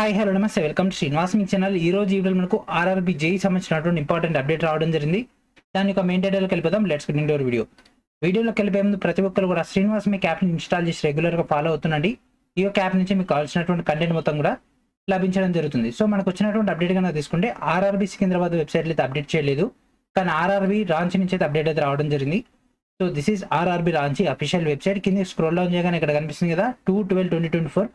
Hi hello నమస్తే welcome to Srinivas me channel. ఈ రోజు వీడియోలో మనకు ఆర్ఆర్బీ జేఈ సంబంధించినటువంటి ఇంపార్టెంట్ అప్డేట్ రావడం జరిగింది. దాని యొక్క మెయిన్ డీటెయిల్కి వెళ్ళిపోదాం. లెట్స్ గెట్ ఇంటూ వీడియోలోకి వెళ్ళిపోయే ముందు ప్రతి ఒక్కరు కూడా శ్రీనివాస్ మీ యాప్ని ఇన్స్టాల్ చేసి రెగ్యులర్గా ఫాలో అవుతుండండి. ఈ యొక్క యాప్ నుంచి మీకు కావాల్సినటువంటి కంటెంట్ మొత్తం కూడా లభించడం జరుగుతుంది. సో మనకు వచ్చినటువంటి అప్డేట్ కన్నా తీసుకుంటే ఆర్ఆర్బీ సికింద్రాబాద్ వెబ్సైట్లో అయితే అప్డేట్ చేయలేదు, కానీ ఆర్ఆర్బీ రాంచీ నుంచి అయితే అప్డేట్ అయితే రావడం జరిగింది. So this is RRB Ranchi official website. కింద స్క్రోల్ డౌన్ చేయగానే ఇక్కడ కనిపిస్తుంది కదా 2/12/2024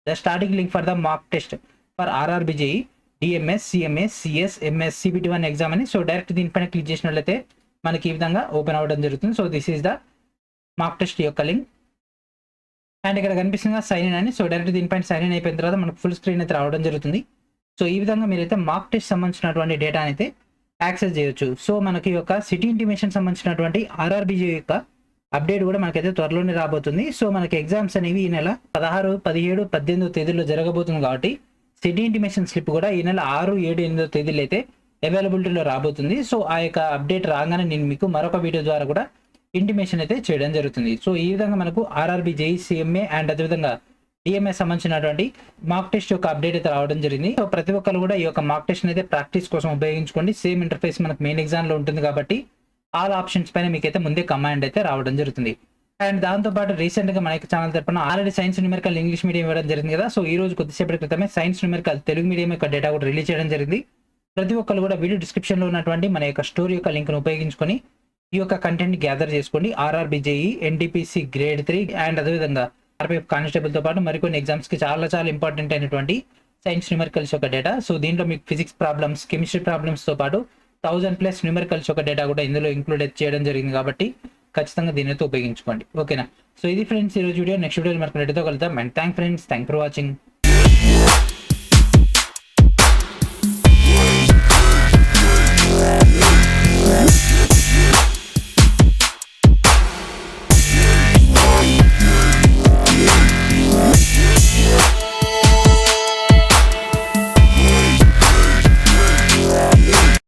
the starting link for the mock test for RRB JE DMS CMS CS MS CBT one exam అని. సో డైరెక్ట్ దీనిపైన క్లిక్ చేసినట్లయితే మనకి ఈ విధంగా ఓపెన్ అవ్వడం జరుగుతుంది. So this is the mock test యొక్క లింక్ అండ్ ఇక్కడ కనిపిస్తుంది సైన్ ఇన్ అని. సో డైరెక్ట్ దీనిపైన సైన్ ఇన్ అయిపోయిన తర్వాత మనకు ఫుల్ స్క్రీన్ అయితే రావడం జరుగుతుంది. సో ఈ విధంగా మీరైతే మాక్ టెస్ట్ సంబంధించినటువంటి డేటా అయితే యాక్సెస్ చేయొచ్చు. సో మనకి యొక్క సిటీ ఇంటిమేషన్ సంబంధించినటువంటి ఆర్ఆర్బీజే యొక్క అప్డేట్ కూడా మనకైతే త్వరలోనే రాబోతుంది. సో మనకి ఎగ్జామ్స్ అనేవి ఈ నెల 16, 17, 18 తేదీల్లో జరగబోతుంది కాబట్టి సిటీ ఇంటిమేషన్ స్లిప్ కూడా ఈ నెల 6, 7, 8 తేదీలు అయితే అవైలబిలిటీలో రాబోతుంది. సో ఆ యొక్క అప్డేట్ రాగానే నేను మీకు మరొక వీడియో ద్వారా కూడా ఇంటిమేషన్ అయితే చేయడం జరుగుతుంది. సో ఈ విధంగా మనకు ఆర్ఆర్బీ జేఈ సిఎంఏ అండ్ అదేవిధంగా డిఎంఎస్ సంబంధించినటువంటి మాక్ టెస్ట్ యొక్క అప్డేట్ అయితే రావడం జరిగింది. సో ప్రతి ఒక్కరు కూడా ఈ యొక్క మాక్ టెస్ట్ అయితే ప్రాక్టీస్ కోసం ఉపయోగించుకోండి. సేమ్ ఇంటర్ఫేస్ మనకు మెయిన్ ఎగ్జామ్ లో ఉంటుంది కాబట్టి ఆల్ ఆప్షన్స్ పైన మీకైతే ముందే కమాండ్ అయితే రావడం జరుగుతుంది. అండ్ దాంతోపాటు రీసెంట్ గా మన ఛానల్ తరపున already science numerical English medium ఇవ్వడం జరిగింది కదా. సో ఈ రోజు కొద్దిసేపటి క్రితమే సైన్స్ న్యూమెరికల్ తెలుగు మీడియం యొక్క డేటా కూడా రిలీజ్ చేయడం జరిగింది. ప్రతి ఒక్కరు కూడా వీడియో డిస్క్రిప్షన్ లో ఉన్నటువంటి మన యొక్క స్టోరీ యొక్క లింక్ ను ఉపయోగించుకొని ఈ యొక్క కంటెంట్ గ్యాదర్ చేసుకోండి. RRB JEE NTPC grade 3 and అదేవిధంగా ఆర్పీఎఫ్ కానిస్టేబుల్ తో పాటు మరికొన్ని ఎగ్జామ్స్ కి చాలా ఇంపార్టెంట్ అయినటువంటి సైన్స్ న్యూమెరికల్స్ యొక్క డేటా. సో దీంట్లో మీకు ఫిజిక్స్ ప్రాబ్లమ్స్, కెమిస్ట్రీ ప్రాబ్లమ్స్ తో పాటు 1000+ న్యూమెరికల్స్ యొక్క డేటా కూడా ఇందులో ఇంక్లూడ్ చేయడం జరిగింది కాబట్టి ఖచ్చితంగా దీని అయితే ఉపయోగించుకోండి. ఓకేనా? సో ఇది ఫ్రెండ్స్ ఈ రోజు వీడియో. నెక్స్ట్ వీడియో మనకు కలుద్దాం. And thank for watching.